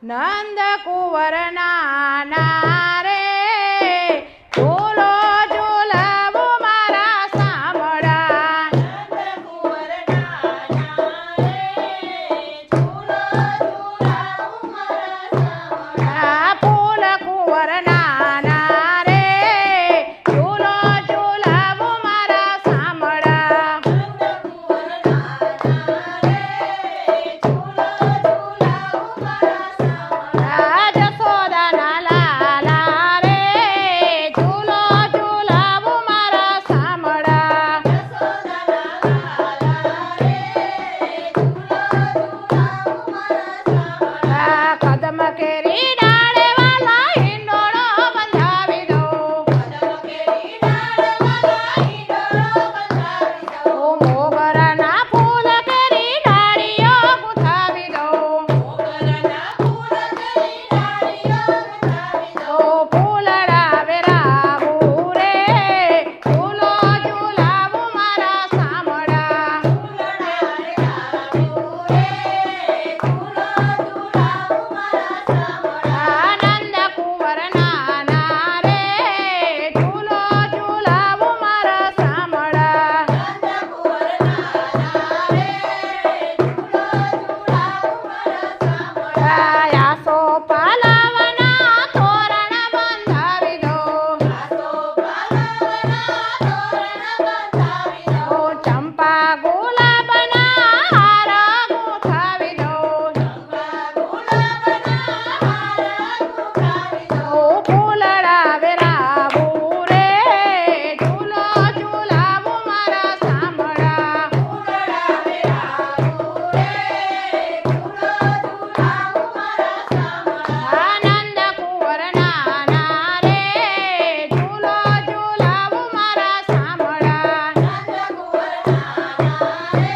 નંદ કુંવર નાના રે ઝૂલો ઝૂલાવો મારા સાંભળા. નંદ કુંવર નાના રે ઝૂલો ઝૂલાવો મારા સાંભળા. ફૂલ કુંવર નાના રે ઝૂલો ઝૂલાવો મારા સાંભળા. નંદ કુંવર નાના રે ઝૂલો ઝૂલાવો મારા સાંભળા. જશોદાના લાલા રે ઝૂલો ઝૂલાવો મારા સાંભળા. યશોદાના લાલા રે ઝૂલો ઝૂલાવો મારા સાંભળા. કદમ કેરી ડાળે વાલા હિંડોળો બંધાવી દો. કદમ કેરી ડાળવાલા હિંડોળો બંધાવી દો. મોગરાના ફૂલ કેરી ડાળીઓ ગુંથાવી દો. મોગરાના ફૂલ કેરી ડાળીઓ બંધાવી દો. ફૂલડા વેરાવું રે ઝૂલો ઝૂલાવો મારા સાંભળા. ફૂલડા વેરાવું રે ઝૂલો ઝૂલાવો મારા સાંભળા. નંદ કુંવર નાના રે ઝૂલો ઝૂલાવો મારા સાંભળા. નંદ કુંવર નાના રે ઝૂલો ઝૂલાવો મારા સાંભળા. આસો પાલાવના તોરણ બંધાવી દો. આસો પાલવના તોરણ બંધાવી દો. ચંપા ગુલાબના હાર ગુંથાવી દો. ચંપા ગુલાબના હાર ગુંથાવી દો. ફૂલડા વેરાવું રે ઝૂલો ઝૂલાવો મારા સાંભળા. ફૂલડા વેરાવું રે ઝૂલો ઝૂલાવો મારા સાંભળા. નંદ કુંવર નાના રે ઝૂલો ઝૂલાવો મારા સાંભળા. નંદ કુંવર નાના રે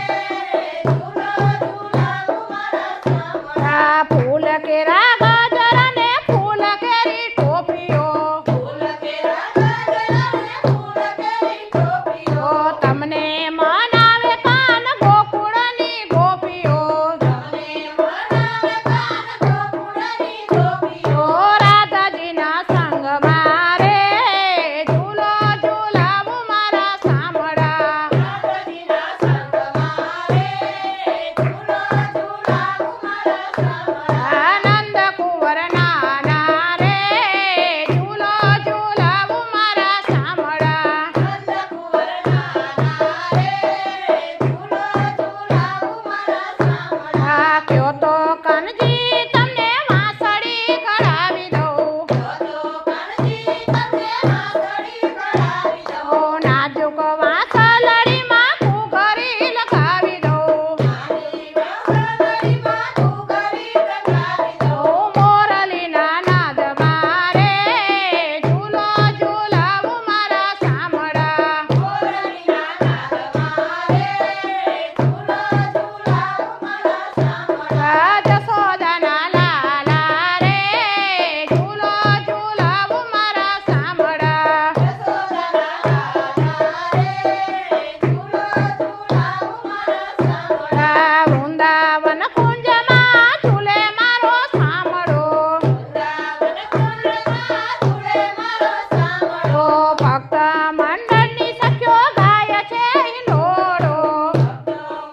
ઝૂલો ઝૂલાવો મારા સાંભળા. ફૂલ કેરા ગાજર ને ફૂલ કેરી ટોપીઓ. ફૂલ કેરા ગાજર ને ફૂલ કેરી ટોપીઓ. તમને મનાવે કાન ગોકુળની ગોપીઓ. તમને મનાવે કાન ગોકુળની ગોપીઓ. રાધાજીના સંગમાં રે ઝૂલો ઝૂલાવો મારા સાંભળા. રાધાજીના સંગમાં રે ઝૂલો ઝૂલાવો મારા સાંભળા. નંદ કુંવર નાના રે ઝૂલો ઝૂલાવો મારા સાંભળા. નંદ કુંવર નાના રે ઝૂલો ઝૂલાવો મારા સાંભળા. કયો તો કનજી તમને વાંસળી કઢાવી દઉં. તો કાનજી તમને વાંસળી કઢાવી દો. નાજુક વાંસળીમાં ઘૂઘરી લગાવી દઉં. નાની વાંસળીમાં ઘૂઘરી લગાવી દો. મોરલીના નાદમાં રે ઝૂલો ઝૂલાવો મારા સાંભળા. મોરલીના નાદમાં રે ઝૂલો ઝૂલાવો મારા સાંભળા. જશોદાના લાલા રે ઝૂલો ઝૂલાવો મારા સાંભળા. યશોદાના લાલા રે ઝૂલો ઝૂલાવો મારા સાંભળા. વૃંદાવન કુંજમાં ઝૂલે મારો સાંભળો. વૃંદાવન કુંડમાં ઝૂલે મારો સાંભળો. ભક્ત મંડળની સખ્યો ગાય છે હિંડોળો.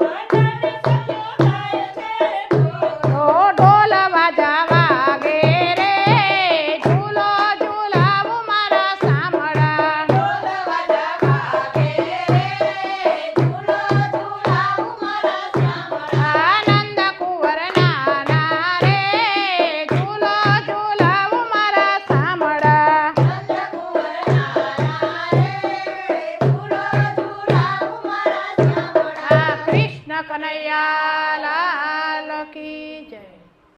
મંડળની સખ્યો ગાય છે ઢોલ. ઢોલ વાજા વાગે રે ઝૂલો ઝૂલાવો મારા સાંભળા. ઢોલ વાજા વાગે રે ઝૂલો ઝૂલાવો મારા સાંભળા. નંદ કુંવર નાના રે ઝૂલો ઝૂલાવો મારા સાંભળા. નંદ કુંવર નાના રે ઝૂલો ઝૂલાવો મારા સાંભળા. કૃષ્ણ કનૈયા લાલ